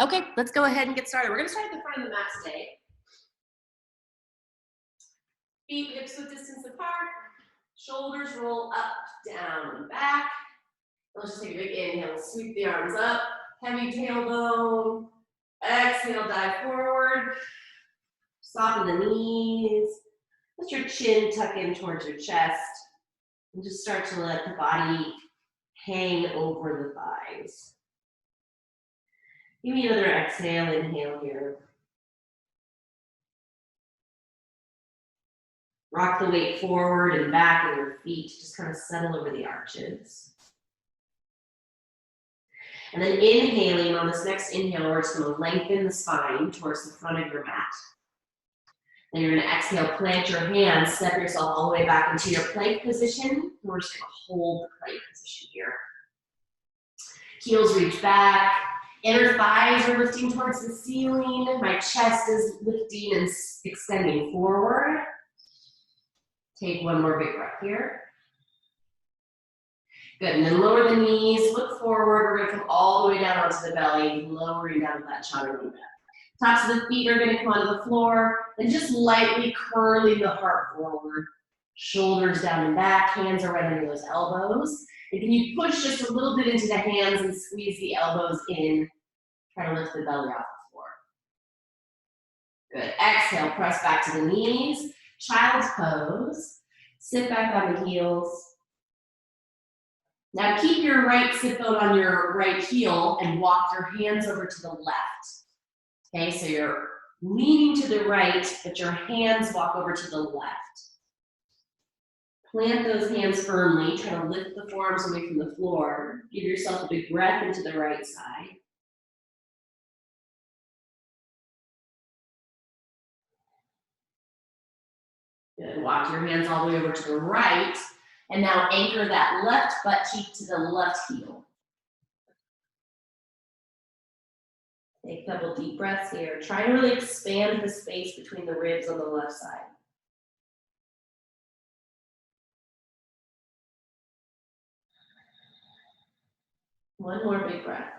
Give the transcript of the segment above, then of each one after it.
Okay, let's go ahead and get started. We're gonna start at the front of the mat today. Feet hips width distance apart. Shoulders roll up, down, and back. Let's just take a big inhale. Sweep the arms up. Heavy tailbone. Exhale, dive forward. Soften the knees. Let your chin tuck in towards your chest. And just start to let the body hang over the thighs. Give me another exhale, inhale here. Rock the weight forward and back in your feet. Just kind of settle over the arches. And then inhaling on this next inhale, we're just going to lengthen the spine towards the front of your mat. Then you're going to exhale, plant your hands, step yourself all the way back into your plank position. We're just going to hold the plank position here. Heels reach back. Inner thighs are lifting towards the ceiling. My chest is lifting and extending forward. Take one more big breath here. Good, and then lower the knees, look forward. We're gonna come all the way down onto the belly, lowering down to that chaturanga. Tops of the feet are gonna come onto the floor, and just lightly curling the heart forward. Shoulders down and back, hands are right under those elbows. And can you push just a little bit into the hands and squeeze the elbows in? Try to lift the belly off the floor. Good, exhale, press back to the knees. Child's pose. Sit back on the heels. Now keep your right sit bone on your right heel and walk your hands over to the left. Okay, so you're leaning to the right, but your hands walk over to the left. Plant those hands firmly. Try to lift the forearms away from the floor. Give yourself a big breath into the right side. Good, walk your hands all the way over to the right, and now anchor that left butt cheek to the left heel. Take a couple deep breaths here. Try to really expand the space between the ribs on the left side. One more big breath.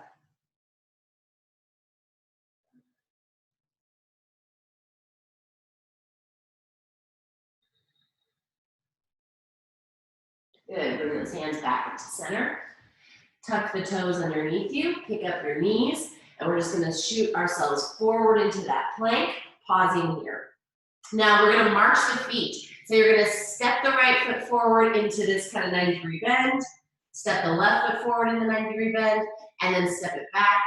Good, bring those hands back up to center. Tuck the toes underneath you, pick up your knees, and we're just gonna shoot ourselves forward into that plank, pausing here. Now we're gonna march the feet. So you're gonna step the right foot forward into this kind of 90-degree bend, step the left foot forward in the 90-degree bend, and then step it back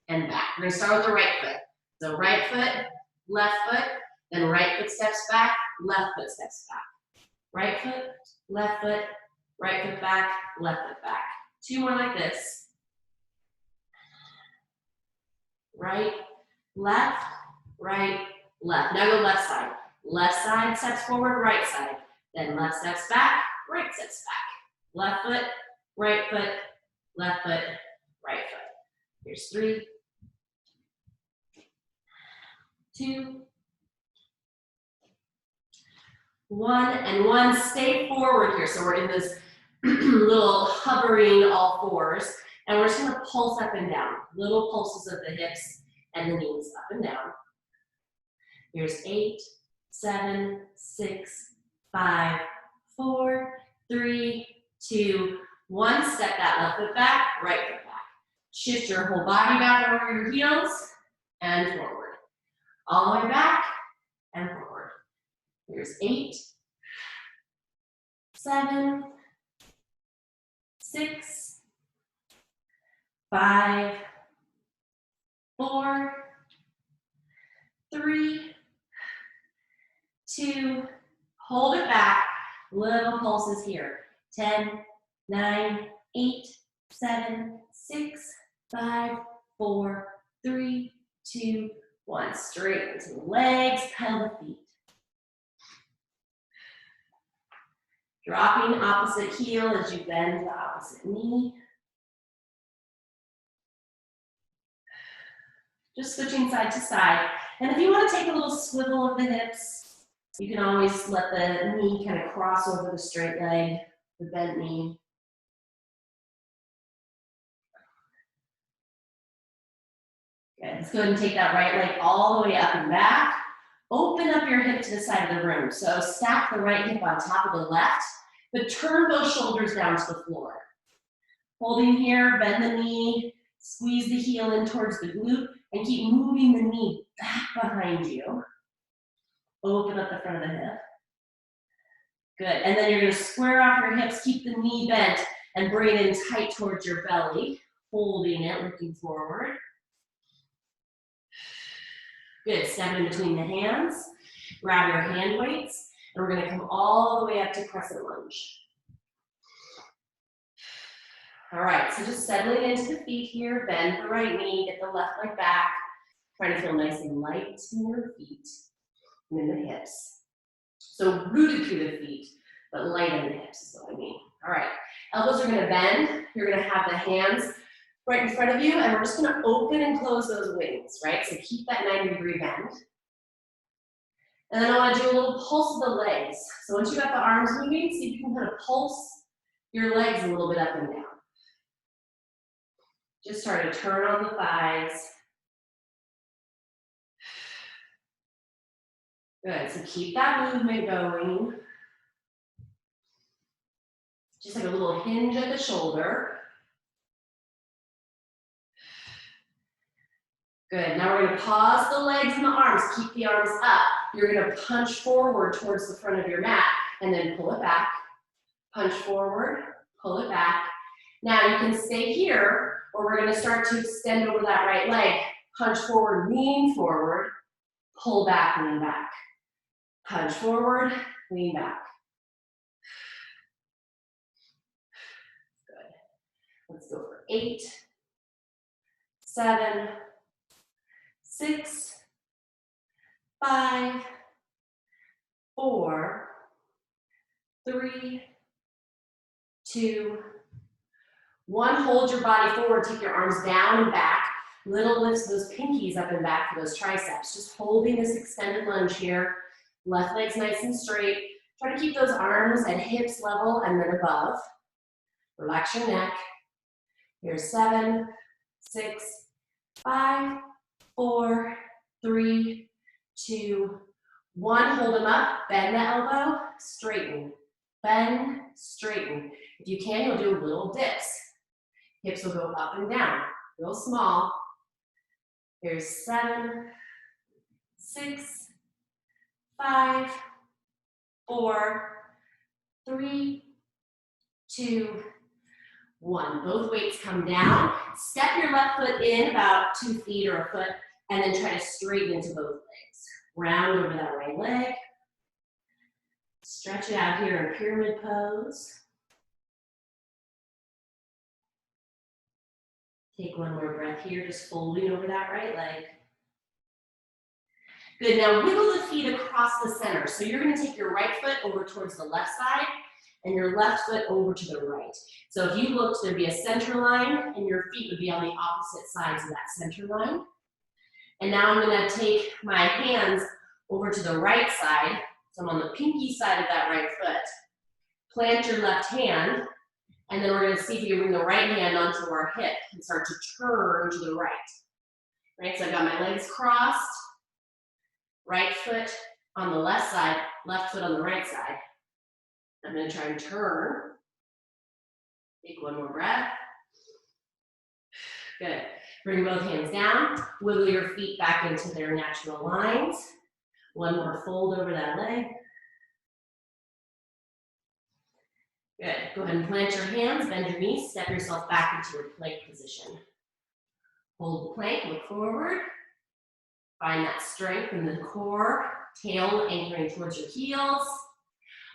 and back. We're gonna start with the right foot. So right foot, left foot, then right foot steps back, left foot steps back. Right foot, left foot, right foot back, left foot back. Two more like this. Right, left, right, left. Now go left side. Left side steps forward, right side. Then left steps back, right steps back. Left foot, right foot, left foot, right foot. Here's 3, 2, 1, and 1. Stay forward here. So we're in this little hovering all fours, and we're just gonna pulse up and down. Little pulses of the hips and the knees up and down. Here's 8, 7, 6, 5, 4, 3, 2, 1. Step that left foot back, right foot back. Shift your whole body back over your heels and forward. All the way back and forward. Here's 8, 7, 6, 5, 4, 3, 2, hold it back. Little pulses here. 10, 9, 8, 7, 6, 5, 4, 3, 2, 1. Straight into the legs, pedal the feet. Dropping opposite heel as you bend the opposite knee. Just switching side to side. And if you want to take a little swivel of the hips, you can always let the knee kind of cross over the straight leg, the bent knee. Good. Let's go ahead and take that right leg all the way up and back. Open up your hip to the side of the room. So stack the right hip on top of the left, but turn those shoulders down to the floor. Holding here, bend the knee, squeeze the heel in towards the glute, and keep moving the knee back behind you. Open up the front of the hip. Good, and then you're gonna square off your hips, keep the knee bent, and bring it in tight towards your belly. Holding it, looking forward. Good, step in between the hands, grab your hand weights, and we're gonna come all the way up to crescent lunge. All right, so just settling into the feet here, bend the right knee, get the left leg back, trying to feel nice and light in your feet and in the hips. So rooted through the feet, but light in the hips is what I mean. All right, elbows are gonna bend. You're gonna have the hands right in front of you, and we're just gonna open and close those wings, right? So keep that 90-degree bend. And then I wanna do a little pulse of the legs. So once you got the arms moving, see if you can kind of pulse your legs a little bit up and down. Just start to turn on the thighs. Good, so keep that movement going. Just like a little hinge at the shoulder. Good, now we're gonna pause the legs and the arms, keep the arms up. You're gonna punch forward towards the front of your mat and then pull it back. Punch forward, pull it back. Now you can stay here, or we're gonna start to extend over that right leg. Punch forward, lean forward, pull back, lean back. Punch forward, lean back. Good. Let's go for 8, 7, 6, 5, 4, 3, 2, 1. Hold your body forward, take your arms down and back. Little lifts those pinkies up and back for those triceps. Just holding this extended lunge here. Left leg's nice and straight. Try to keep those arms and hips level and then above. Relax your neck. Here's 7, 6, 5, 4, 3, 2, 1. Hold them up, bend the elbow, straighten. Bend, straighten. If you can, you'll do little dips. Hips will go up and down, real small. Here's 7, 6, 5, 4, 3, 2, 1. Both weights come down. Step your left foot in about 2 feet or a foot, and then try to straighten into both legs. Round over that right leg. Stretch it out here in pyramid pose. Take one more breath here, just folding over that right leg. Good, now wiggle the feet across the center. So you're gonna take your right foot over towards the left side and your left foot over to the right. So if you looked, there'd be a center line and your feet would be on the opposite sides of that center line. And now I'm gonna take my hands over to the right side. So I'm on the pinky side of that right foot. Plant your left hand, and then we're gonna see if you bring the right hand onto our hip and start to turn to the right. Right, so I've got my legs crossed, right foot on the left side, left foot on the right side. I'm gonna try and turn. Take one more breath. Good. Bring both hands down, wiggle your feet back into their natural lines. One more fold over that leg. Good. Go ahead and plant your hands, bend your knees, step yourself back into your plank position. Hold the plank, look forward. Find that strength in the core, tail anchoring towards your heels.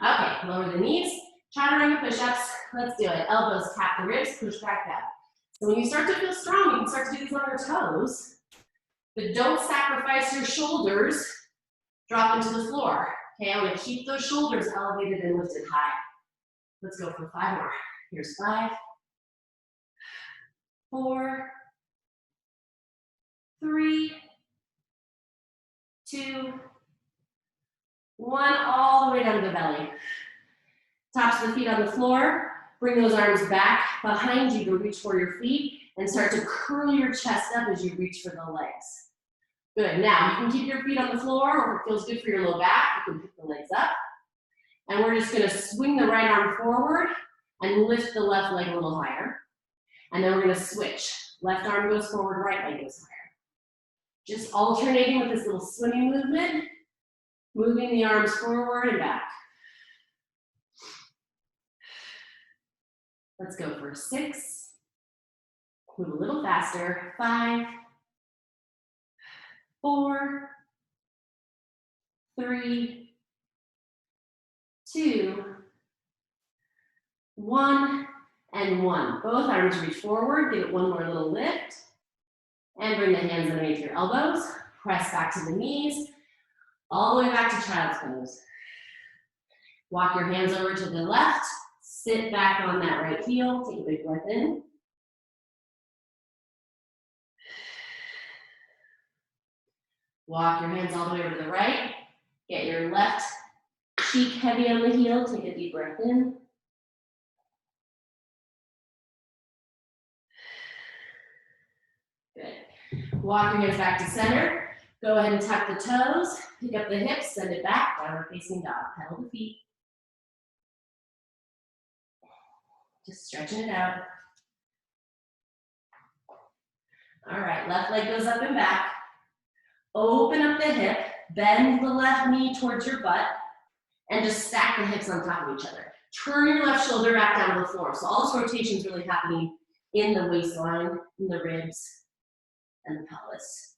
Okay, lower the knees, chaturanga push-ups. Let's do it. Elbows tap the ribs, push back up. So when you start to feel strong, you can start to do these on your toes, but don't sacrifice your shoulders. Drop into the floor. Okay, I'm gonna keep those shoulders elevated and lifted high. Let's go for 5 more. Here's 5, 4, 3, 2, 1, all the way down to the belly. Tops of the feet on the floor. Bring those arms back behind you to reach for your feet. And start to curl your chest up as you reach for the legs. Good, now you can keep your feet on the floor, or if it feels good for your low back, you can pick the legs up. And we're just gonna swing the right arm forward and lift the left leg a little higher. And then we're gonna switch. Left arm goes forward, right leg goes higher. Just alternating with this little swimming movement, moving the arms forward and back. Let's go for 6. Move a little faster. 5, 4, 3, 2, 1, and 1. Both arms reach forward. Give it one more little lift. And bring the hands underneath your elbows. Press back to the knees. All the way back to child's pose. Walk your hands over to the left. Sit back on that right heel. Take a big breath in. Walk your hands all the way over to the right. Get your left cheek heavy on the heel. Take a deep breath in. Good. Walk your hands back to center. Go ahead and tuck the toes. Pick up the hips. Send it back. Downward facing dog. Pedal the feet. Just stretching it out. All right, left leg goes up and back. Open up the hip, bend the left knee towards your butt, and just stack the hips on top of each other. Turn your left shoulder back down to the floor. So all this rotation is really happening in the waistline, in the ribs, and the pelvis.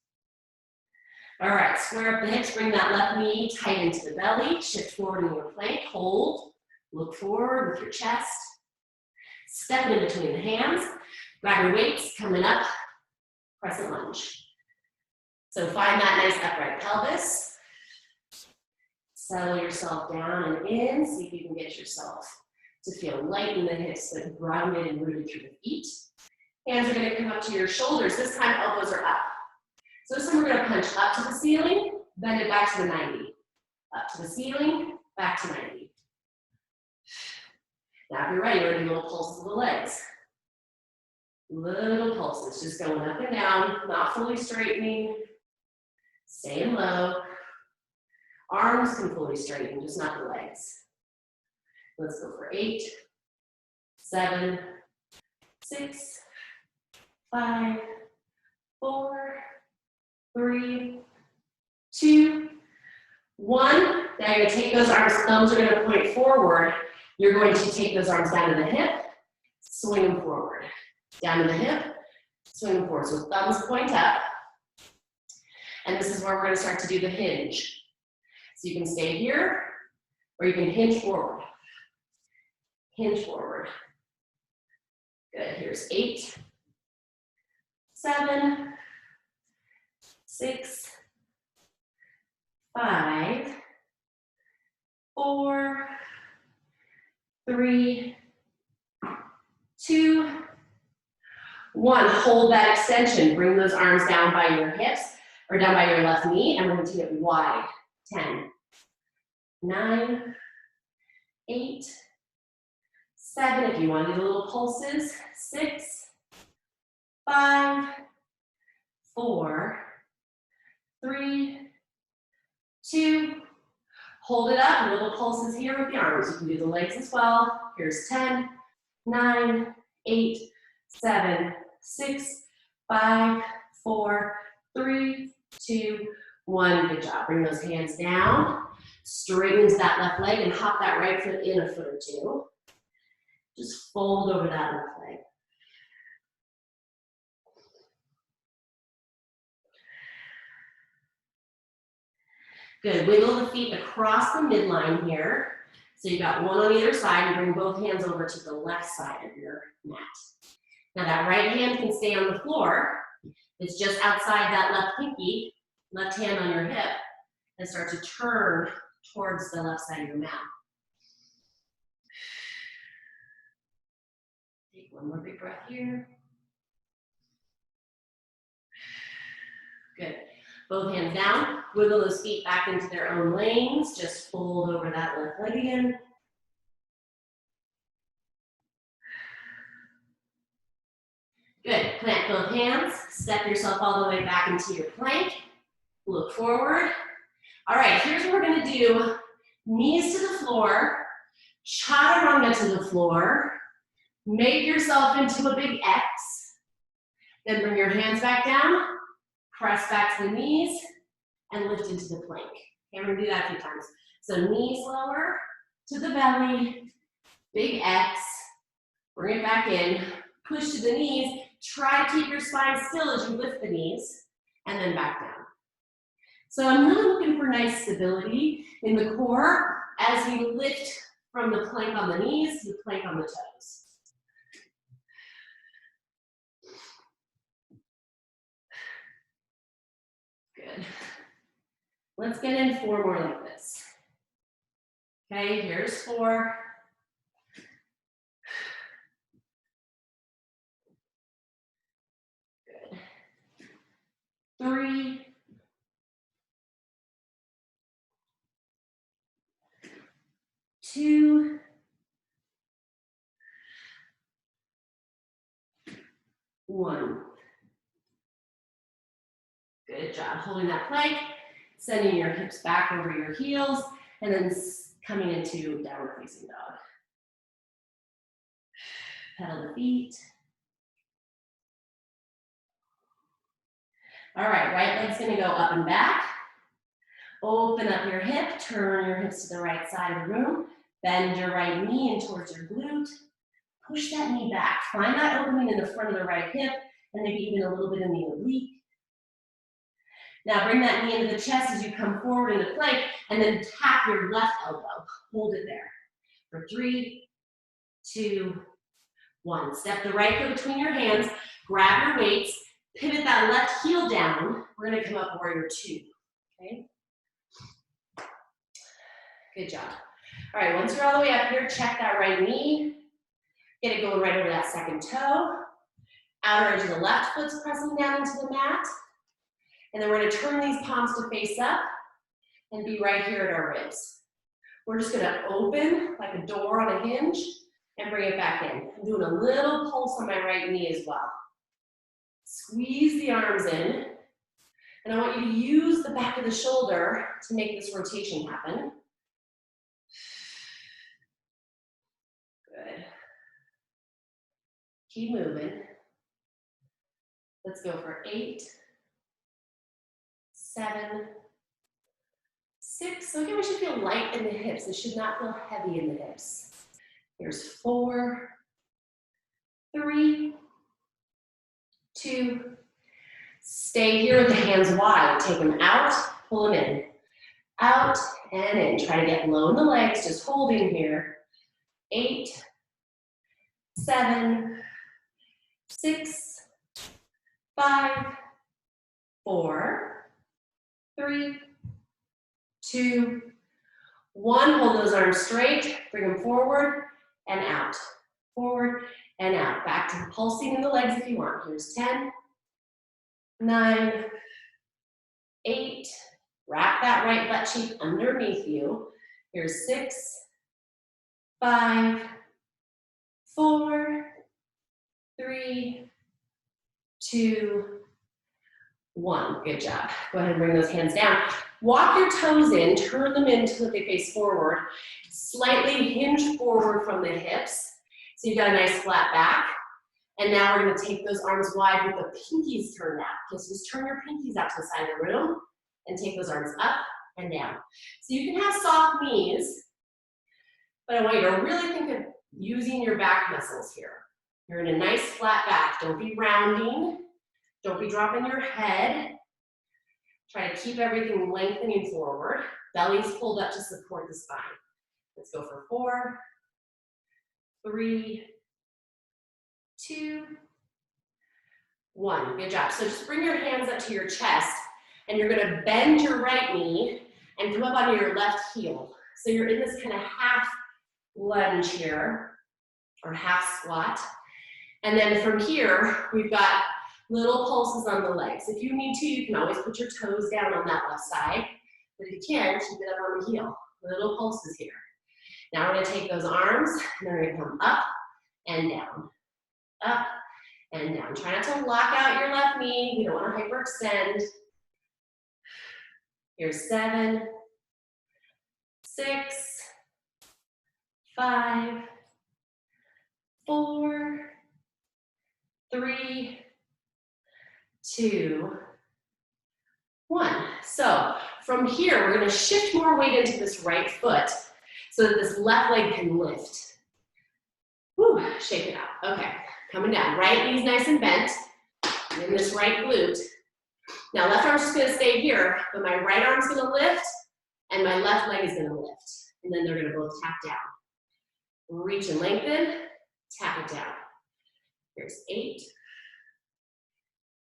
All right, square up the hips, bring that left knee tight into the belly, shift forward in your plank, hold, look forward with your chest, step in between the hands, grab your weights, coming up, crescent lunge. So find that nice upright pelvis. Settle yourself down and in, see if you can get yourself to feel light in the hips, but grounded and rooted through the feet. Hands are gonna come up to your shoulders. This time elbows are up. So this time we're gonna punch up to the ceiling, bend it back to the 90. Up to the ceiling, back to 90. Now if you're ready, we're gonna do little pulses of the legs. Little pulses, just going up and down, not fully straightening. Staying low. Arms can fully straighten, just not the legs. Let's go for 8, 7, 6, 5, 4, 3, 2, 1. Now you're going to take those arms, thumbs are going to point forward. You're going to take those arms down to the hip, swing them forward. Down to the hip, swing them forward. So thumbs point up. And this is where we're going to start to do the hinge. So you can stay here, or you can hinge forward. Hinge forward. Good, here's 8, 7, 6, 5, 4, 3, 2, 1. Hold that extension. Bring those arms down by your hips, or down by your left knee, and we're going to take it wide. 10, 9, 8, 7. If you want to do the little pulses. 6, 5, 4, 3, 2. Hold it up. Little pulses here with the arms. You can do the legs as well. Here's 10, 9, 8, 7, 6, 5, 4, 3, 2, 1. Good job. Bring those hands down. Straighten into that left leg and hop that right foot in a foot or two. Just fold over that left leg. Good. Wiggle the feet across the midline here. So you got one on either side. You bring both hands over to the left side of your mat. Now that right hand can stay on the floor. It's just outside that left pinky, left hand on your hip, and start to turn towards the left side of your mat. Take one more big breath here. Good. Both hands down. Wiggle those feet back into their own lanes. Just fold over that left leg again. Good, plant both hands, step yourself all the way back into your plank, look forward. All right, here's what we're gonna do. Knees to the floor, chaturanga to the floor, make yourself into a big X, then bring your hands back down, press back to the knees, and lift into the plank. Okay, we're gonna do that a few times. So knees lower to the belly, big X, bring it back in, push to the knees, try to keep your spine still as you lift the knees, and then back down. So I'm really looking for nice stability in the core as we lift from the plank on the knees to the plank on the toes. Good. Let's get in 4 more like this. Okay, here's 4. Good. 3. 2. 1. Good job holding that plank, sending your hips back over your heels, and then coming into downward facing dog. Pedal the feet. All right, right leg's gonna go up and back. Open up your hip, turn your hips to the right side of the room, bend your right knee in towards your glute, push that knee back. Find that opening in the front of the right hip, and maybe even a little bit in the oblique. Now bring that knee into the chest as you come forward in the plank, and then tap your left elbow. Hold it there for 3, 2, 1. Step the right foot between your hands, grab your weights, pivot that left heel down. We're gonna come up warrior 2, okay? Good job. All right, once you're all the way up here, check that right knee. Get it going right over that second toe. Outer edge of the left foot's pressing down into the mat. And then we're gonna turn these palms to face up and be right here at our ribs. We're just gonna open like a door on a hinge and bring it back in. I'm doing a little pulse on my right knee as well. Squeeze the arms in. And I want you to use the back of the shoulder to make this rotation happen. Good. Keep moving. Let's go for 8, 7, 6. So again, we should feel light in the hips. It should not feel heavy in the hips. Here's 4, 3, 2. Stay here with the hands wide. Take them out, pull them in. Out and in. Try to get low in the legs, just holding here. 8, 7, 6, 5, 4, 3, 2, 1. Hold those arms straight. Bring them forward and out. Forward and out. Back to pulsing in the legs if you want. Here's 10, 9, 8. Wrap that right butt cheek underneath you. Here's 6, 5, 4, 3, 2, 1. Good job. Go ahead and bring those hands down. Walk your toes in, turn them in so that they face forward. Slightly hinge forward from the hips. So you've got a nice flat back. And now we're gonna take those arms wide with the pinkies turned out. Okay, so just turn your pinkies out to the side of the room and take those arms up and down. So you can have soft knees, but I want you to really think of using your back muscles here. You're in a nice flat back. Don't be rounding. Don't be dropping your head. Try to keep everything lengthening forward. Belly's pulled up to support the spine. Let's go for 4, 3, 2, 1. Good job. So just bring your hands up to your chest, and you're gonna bend your right knee and come up onto your left heel. So you're in this kind of half lunge here, or half squat. And then from here, we've got little pulses on the legs. If you need to, you can always put your toes down on that left side. But if you can't, keep it up on the heel. Little pulses here. Now we're gonna take those arms, and they're gonna come up and down. Up and down. Try not to lock out your left knee. You don't want to hyperextend. Here's 7, 6, 5, 4, 3, 2, 1. So from here, we're going to shift more weight into this right foot so that this left leg can lift. Whew, shake it out. Okay, coming down. Right knee's nice and bent. And then this right glute. Now left arm's just going to stay here, but my right arm's going to lift, and my left leg is going to lift. And then they're going to both tap down. Reach and lengthen, tap it down. Here's 8,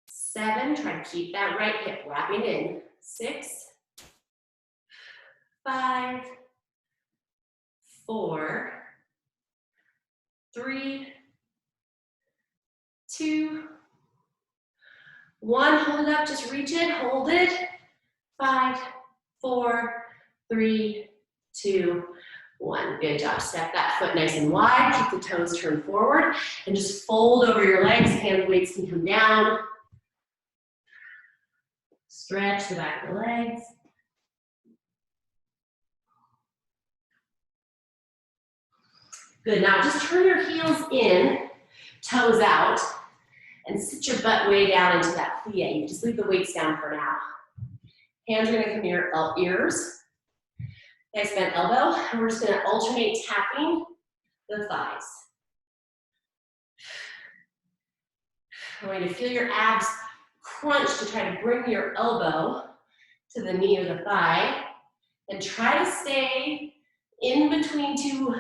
7, try to keep that right hip wrapping in. 6, 5, 4, 3, 2, 1. Hold it up, just reach it, hold it. 5, 4, 3, 2, 1. Good job. Step that foot nice and wide. Keep the toes turned forward and just fold over your legs. Hand weights can come down. Stretch the back of the legs. Good. Now just turn your heels in, toes out, and sit your butt way down into that plie. You just leave the weights down for now. Hands are going to come near ears. Nice bent elbow, and we're just going to alternate tapping the thighs. I want you to feel your abs crunch to try to bring your elbow to the knee or the thigh, and try to stay in between two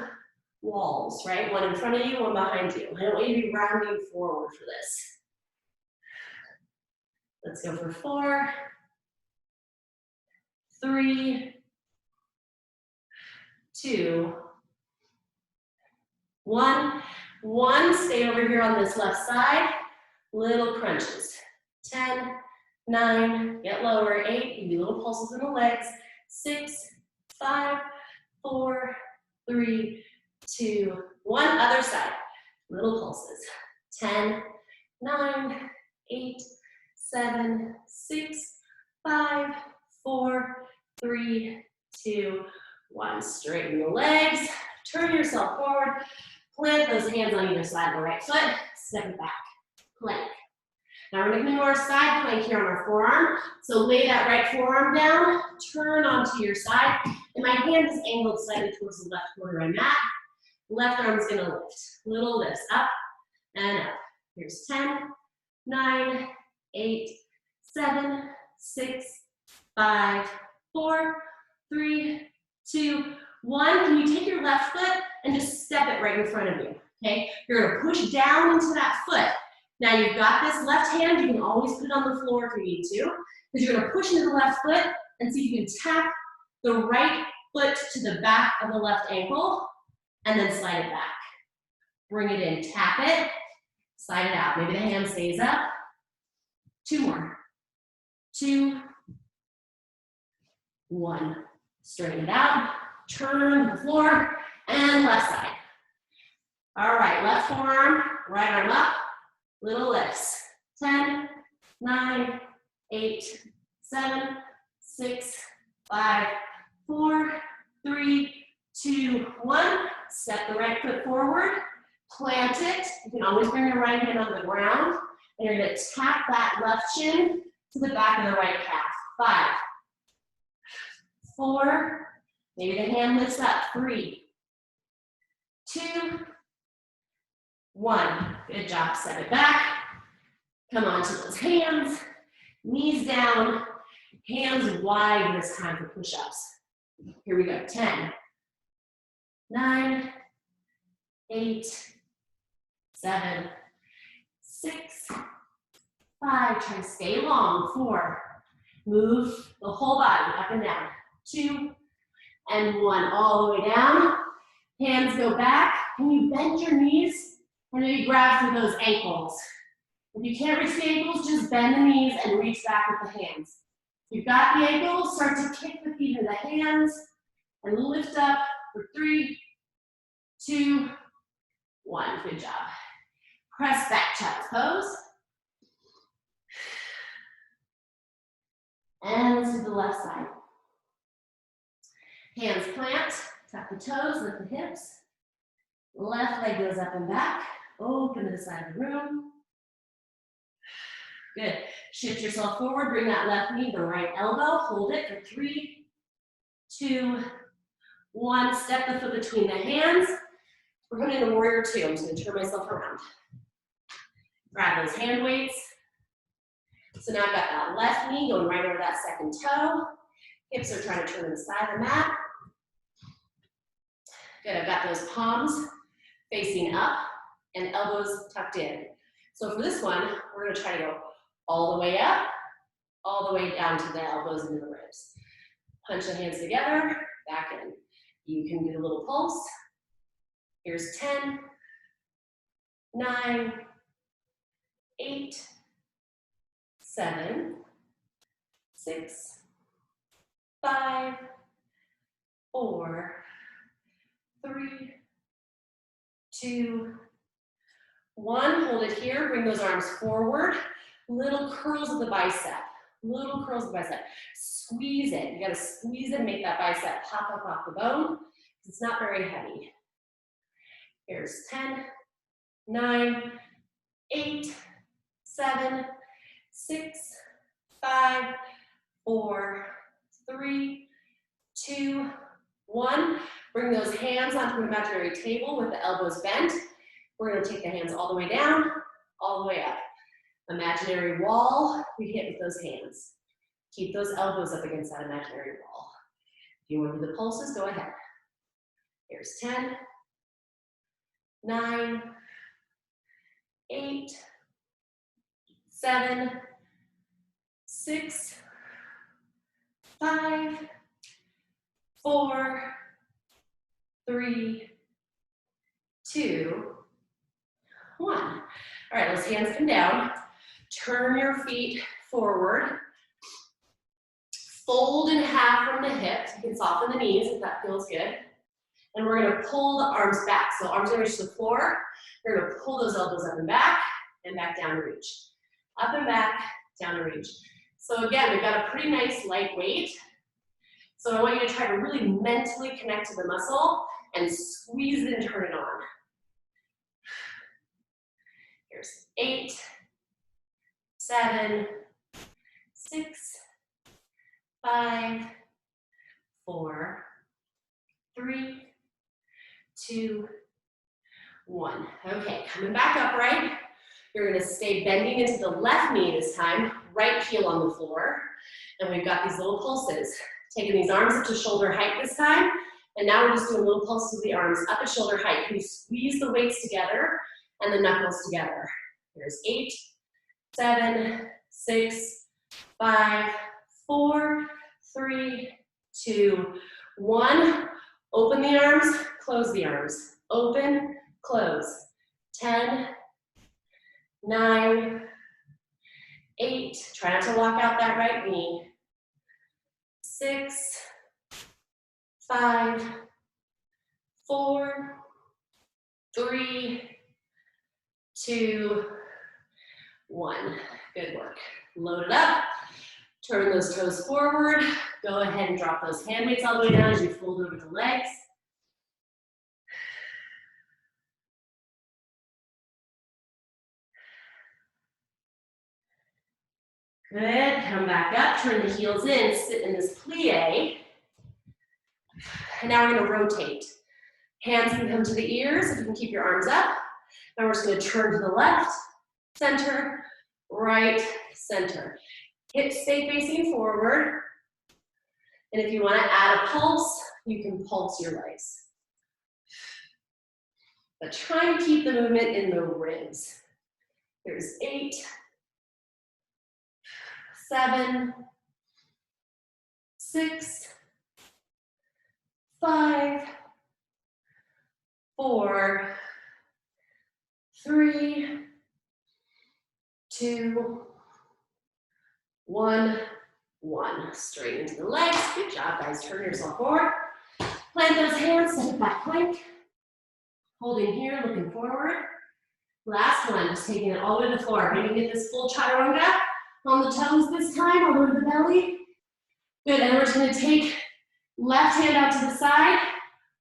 walls, right? One in front of you, one behind you. I don't want you to be rounding forward for this. Let's go for 4, 3, 2, 1. 1, stay over here on this left side. Little crunches. 10, 9, get lower. 8, give you little pulses in the legs. 6, 5, 4, 3, 2, 1. Other side. Little pulses. 10, 9, 8, 7, 6, 5, 4, 3, 2, 1. Straighten the legs. Turn yourself forward. Plant those hands on either side of the right foot. Step it back. Plank. Now we're going to come into our side plank here on our forearm. So lay that right forearm down. Turn onto your side. And my hand is angled slightly towards the left corner of my mat. Left arm's going to lift. Little lifts up and up. Here's 10, 9, 8, 7, 6, 5, 4, 3, 2, 1. Can you take your left foot and just step it right in front of you? Okay? You're going to push down into that foot. Now you've got this left hand. You can always put it on the floor if you need to, because you're going to push into the left foot and see if you can tap the right foot to the back of the left ankle and then slide it back. Bring it in, tap it, slide it out. Maybe the hand stays up. 2 more. 2, 1. Straighten it out. Turn to the floor and left side. All right, left forearm, right arm up. Little lifts. 10, 9, 8, 7, 6, 5, 4, 3, 2, 1. Step the right foot forward. Plant it. You can always bring your right hand on the ground. And you're going to tap that left shin to the back of the right calf. 5, 4, maybe the hand lifts up. 3, 2, 1. Good job. Set it back. Come onto those hands. Knees down. Hands wide this time for push-ups. Here we go. 10, 9, 8, 7, 6, 5. Try to stay long. 4. Move the whole body up and down. 2 and 1. All the way down. Hands go back. Can you bend your knees? And maybe grab through those ankles. If you can't reach the ankles, just bend the knees and reach back with the hands. If you've got the ankles, start to kick the feet into the hands and lift up for 3, 2, 1. Good job. Press back, child's pose. And let's do the left side. Hands plant, tuck the toes, lift the hips. Left leg goes up and back. Open to the side of the room. Good. Shift yourself forward, bring that left knee to the right elbow. Hold it for 3, 2, 1. Step the foot between the hands. We're going into warrior 2. I'm just going to turn myself around. Grab those hand weights. So now I've got that left knee going right over that second toe. Hips are trying to turn to the side of the mat. Good, I've got those palms facing up and elbows tucked in. So for this one, we're gonna try to go all the way up, all the way down to the elbows into the ribs. Punch the hands together, back in. You can do a little pulse. Here's 10, 9, 8, 7, 6, 5, 4, 3, 2, 1. Hold it here. Bring those arms forward. Little curls of the bicep. Little curls of the bicep. Squeeze it. You got to squeeze it, make that bicep pop up off the bone. It's not very heavy. Here's 10, 9, 8, 7, 6, 5, 4, 3, 2, 1. Bring those hands onto an imaginary table with the elbows bent. We're going to take the hands all the way down, all the way up. Imaginary wall, we hit with those hands. Keep those elbows up against that imaginary wall. If you want to do the pulses, go ahead. Here's 10, 9, 8, 7, 6, 5, 4, 3, 2, 1. All right, those hands come down. Turn your feet forward. Fold in half from the hips. You can soften the knees if that feels good. And we're gonna pull the arms back. So arms are gonna reach the floor. We're gonna pull those elbows up and back down to reach. Up and back, down to reach. So again, we've got a pretty nice light weight. So I want you to try to really mentally connect to the muscle and squeeze it and turn it on. Here's 8, 7, 6, 5, 4, 3, 2, 1. Okay, coming back upright. You're gonna stay bending into the left knee this time, right heel on the floor. And we've got these little pulses. Taking these arms up to shoulder height this time. And now we're just doing little pulses with the arms up at shoulder height. Can you squeeze the weights together and the knuckles together? Here's 8, 7, 6, 5, 4, 3, 2, 1. Open the arms, close the arms. Open, close. 10, 9, 8. Try not to lock out that right knee. 6, 5, 4, 3, 2, 1. Good work. Load it up. Turn those toes forward. Go ahead and drop those hand weights all the way down as you fold over the legs. Good. Come back up. Turn the heels in. Sit in this plie. And now we're going to rotate. Hands can come to the ears if you can keep your arms up. Now we're just going to turn to the left, center, right, center. Hips stay facing forward. And if you want to add a pulse, you can pulse your legs. But try and keep the movement in the ribs. Here's 8, 7, 6, 5, 4, 3, 2, 1, 1. Straight into the legs. Good job, guys. Turn yourself forward. Plant those hands, step it back plank. Holding here, looking forward. Last one, just taking it all the way to the floor. Maybe get this full chaturanga on the toes this time, all the way to the belly. Good, and we're just gonna take left hand out to the side,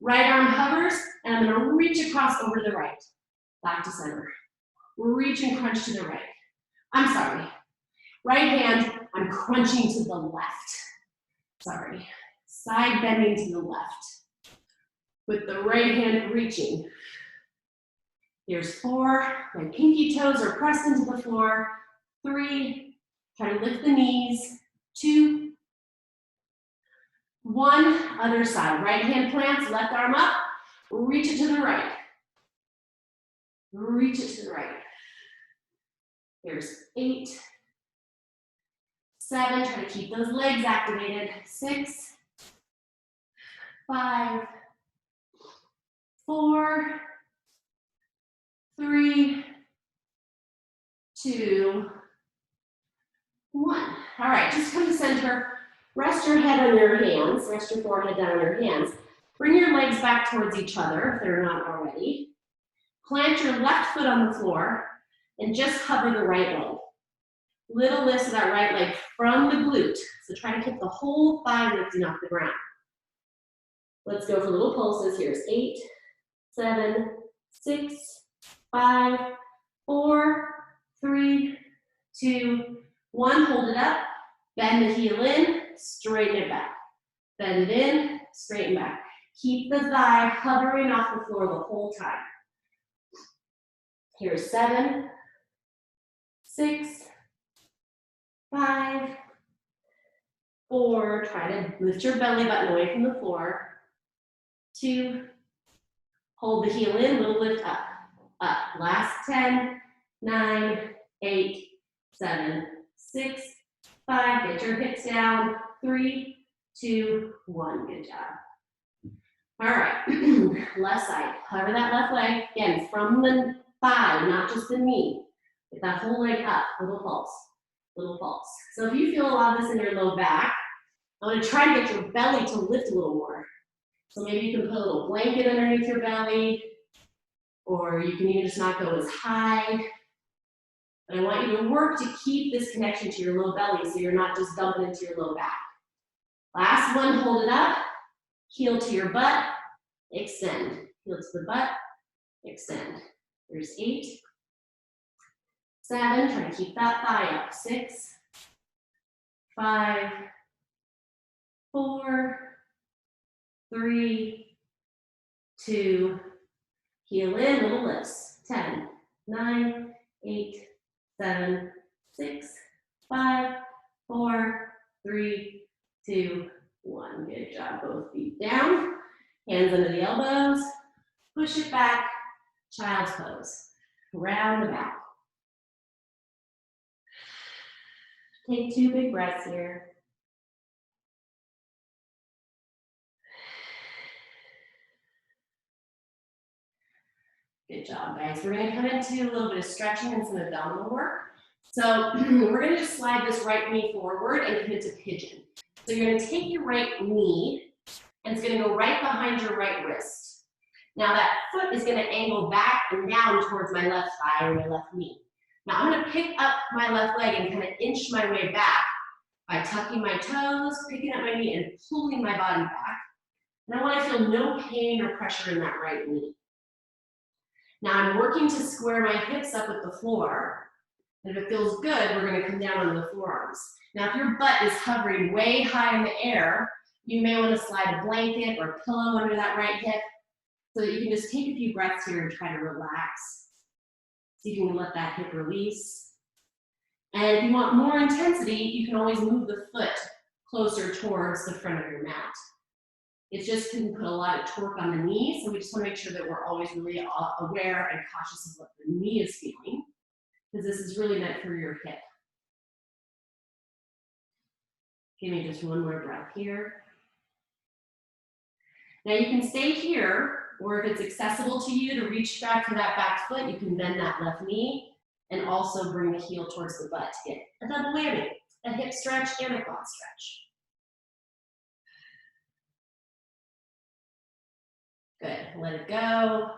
right arm hovers, and I'm gonna reach across over to the right. Back to center. Reach and crunch to the right. I'm sorry. Right hand, I'm crunching to the left. Sorry. Side bending to the left. With the right hand reaching. Here's 4. My pinky toes are pressed into the floor. 3. Try to lift the knees. 2. 1. Other side. Right hand plants, left arm up. Reach it to the right. Reach it to the right. Here's 8. 7. Try to keep those legs activated. 6. 5. 4. 3, 2, 1. All right, just come to center. Rest your head on your hands. Rest your forehead down on your hands. Bring your legs back towards each other if they're not already. Plant your left foot on the floor and just hover the right leg. Little lift of that right leg from the glute. So try to keep the whole thigh lifting off the ground. Let's go for little pulses. Here's 8, 7, 6, 5, 4, 3, 2, 1. Hold it up. Bend the heel in, straighten it back. Bend it in, straighten back. Keep the thigh hovering off the floor the whole time. Here's 7, 6, 5, 4. Try to lift your belly button away from the floor. 2. Hold the heel in, little lift up. Up. Last 10, 9, 8, 7, 6, 5. Get your hips down. 3, 2, 1. Good job. All right. Left side. Hover that left leg. Again, from the thigh, not just the knee. Get that whole leg up. Little pulse. Little pulse. So if you feel a lot of this in your low back, I want to try to get your belly to lift a little more. So maybe you can put a little blanket underneath your belly, or you can even just not go as high. But I want you to work to keep this connection to your low belly so you're not just dumping into your low back. Last one, hold it up. Heel to your butt, extend. Heel to the butt, extend. There's 8, 7, try to keep that thigh up. 6, 5, 4, 3, 2, heel in, little lifts. 10, 9, 8, 7, 6, 5, 4, 3, 2, 1. Good job. Both feet down. Hands under the elbows. Push it back. Child's pose. Round the back. Take 2 big breaths here. Good job, guys. We're going to come into a little bit of stretching and some abdominal work. So we're going to just slide this right knee forward and come into pigeon. So you're going to take your right knee and it's going to go right behind your right wrist. Now that foot is going to angle back and down towards my left thigh or my left knee. Now I'm going to pick up my left leg and kind of inch my way back by tucking my toes, picking up my knee, and pulling my body back. And I want to feel no pain or pressure in that right knee. Now I'm working to square my hips up with the floor. And if it feels good, we're going to come down on the forearms. Now if your butt is hovering way high in the air, you may want to slide a blanket or a pillow under that right hip so that you can just take a few breaths here and try to relax. See if you can let that hip release. And if you want more intensity, you can always move the foot closer towards the front of your mat. It just can put a lot of torque on the knee, so we just want to make sure that we're always really aware and cautious of what the knee is feeling, because this is really meant for your hip. Give me just one more breath here. Now you can stay here, or if it's accessible to you to reach back to that back foot, you can bend that left knee and also bring the heel towards the butt to get a double whammy, a hip stretch and a quad stretch. Good, let it go.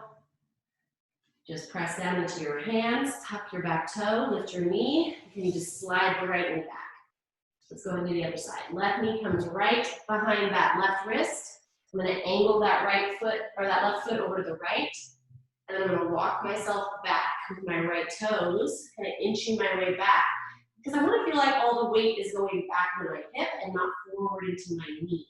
Just press down into your hands, tuck your back toe, lift your knee. Can you just slide the right knee back? Let's go ahead and do the other side. Left knee comes right behind that left wrist. I'm gonna angle that right foot, or that left foot over to the right. And I'm gonna walk myself back with my right toes, kind of inching my way back. Because I wanna feel like all the weight is going back into my hip and not forward into my knee.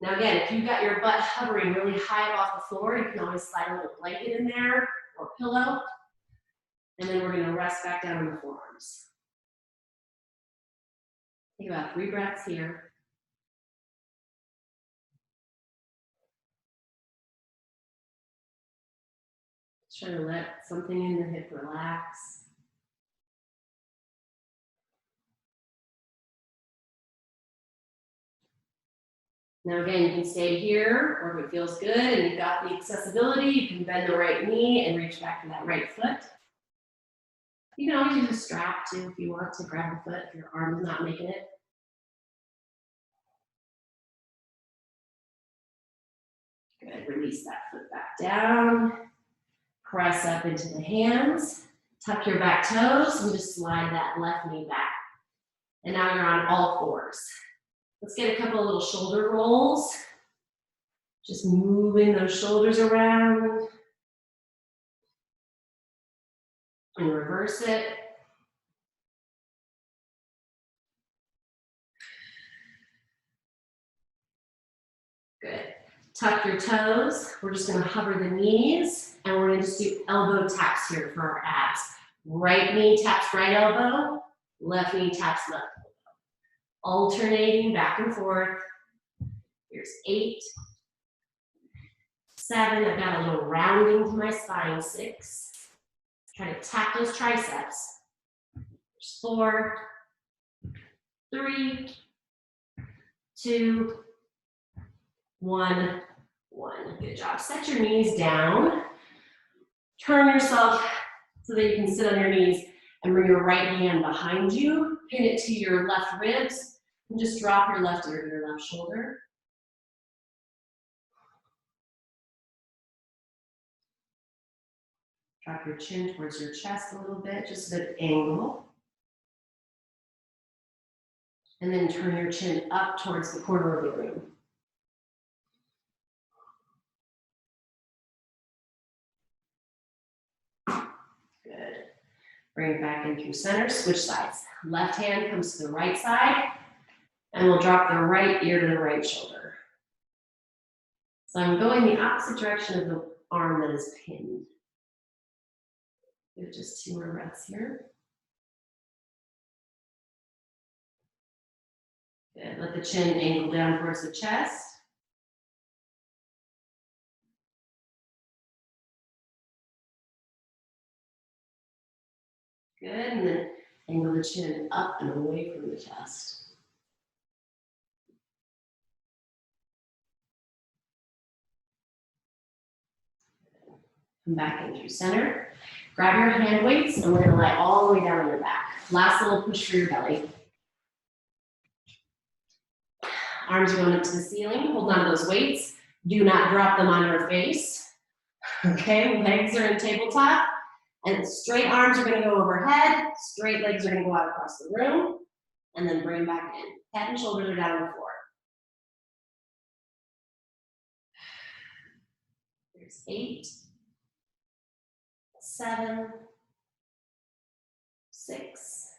Now again, if you've got your butt hovering really high off the floor, you can always slide a little blanket in there or pillow. And then we're gonna rest back down on the forearms. Take about 3 breaths here. Just try to let something in the hip relax. Now again, you can stay here, or if it feels good and you've got the accessibility, you can bend the right knee and reach back to that right foot. You can always use a strap too if you want to grab the foot if your arm is not making it. Good, release that foot back down. Press up into the hands. Tuck your back toes and just slide that left knee back. And now you're on all fours. Let's get a couple of little shoulder rolls. Just moving those shoulders around. And reverse it. Good. Tuck your toes. We're just gonna hover the knees and we're gonna just do elbow taps here for our abs. Right knee taps right elbow, left knee taps left elbow. Alternating back and forth. Here's 8, 7, I've got a little rounding to my spine, 6. Try to tap those triceps. There's 4, 3, 2, 1, 1. Good job. Set your knees down. Turn yourself so that you can sit on your knees and bring your right hand behind you. Pin it to your left ribs and just drop your left ear to your left shoulder. Drop your chin towards your chest a little bit, just at an angle. And then turn your chin up towards the corner of the room. Good. Bring it back in through center, switch sides. Left hand comes to the right side, and we'll drop the right ear to the right shoulder. So I'm going the opposite direction of the arm that is pinned. Give just 2 more breaths here. Good. Let the chin angle down towards the chest. Good, and then angle the chin up and away from the chest. Come back in through center. Grab your hand weights and we're gonna lie all the way down on your back. Last little push for your belly. Arms are going up to the ceiling. Hold on to those weights. Do not drop them on your face. Okay, legs are in tabletop. And straight arms are gonna go overhead. Straight legs are gonna go out across the room. And then bring back in. Head and shoulders are down on the floor. There's 8, 7, 6,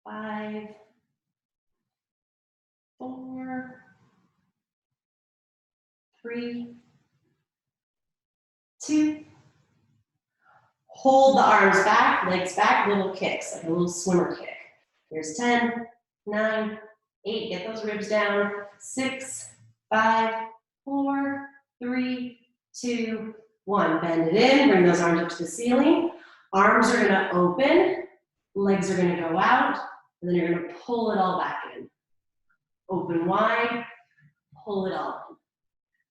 5, 4, 3, 2. Hold the arms back, legs back, little kicks, like a little swimmer kick. Here's 10, 9, 8, get those ribs down. 6, 5, 4, 3, 2, 1. Bend it in, bring those arms up to the ceiling. Arms are gonna open, legs are gonna go out, and then you're gonna pull it all back in. Open wide, pull it all in.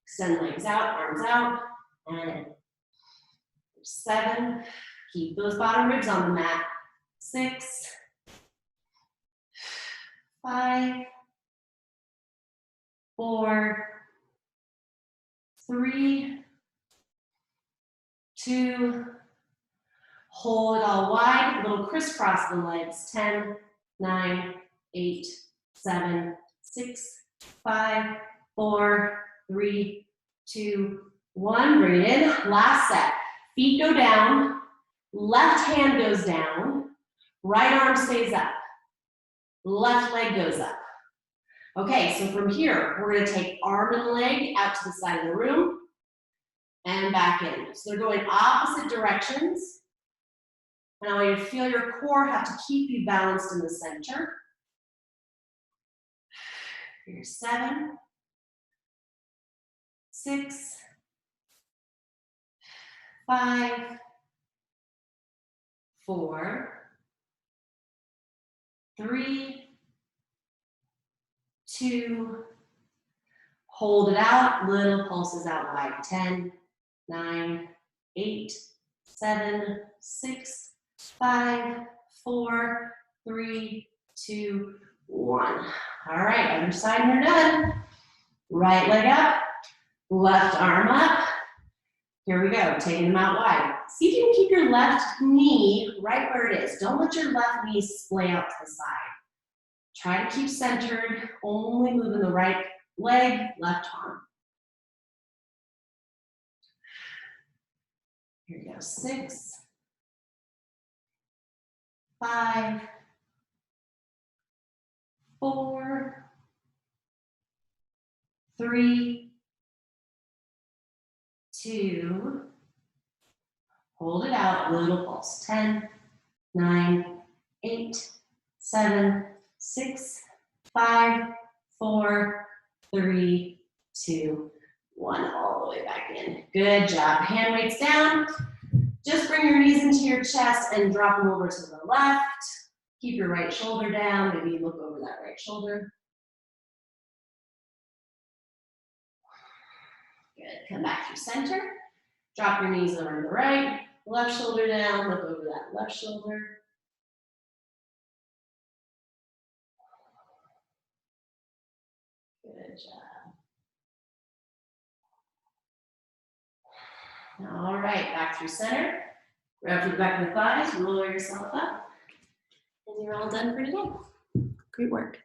Extend legs out, arms out, and 7. Keep those bottom ribs on the mat. 6, 5, 4, 3, 2, hold it all wide, little crisscross the legs, 10, 9, 8, 7, 6, 5, 4, 3, 2, 1, bring it in, last set. Feet go down, left hand goes down, right arm stays up, left leg goes up. Okay, so from here, we're gonna take arm and leg out to the side of the room and back in. So they're going opposite directions. And I want you to feel your core have to keep you balanced in the center. Here's 7, 6, 5, 4, 3, 2, hold it out, little pulses out wide, 10, 9, 8, 7, 6, 5, 4, 3, 2, 1. All right, other side and you're done. Right leg up, left arm up. Here we go, taking them out wide. See if you can keep your left knee right where it is. Don't let your left knee splay out to the side. Try to keep centered, only moving the right leg, left arm. Here we go, 6, 5, 4, 3, 2, hold it out, little pulse, 10, 9, 8, 7, 6, 5, 4, 3, 2, 1, all the way back in. Good job. Hand weights down. Just bring your knees into your chest and drop them over to the left. Keep your right shoulder down. Maybe look over that right shoulder. Good. Come back to center. Drop your knees over to the right. Left shoulder down. Look over that left shoulder. Good job. All right, back through center. Grab through the back of the thighs, roll yourself up, and you're all done for today. Great work.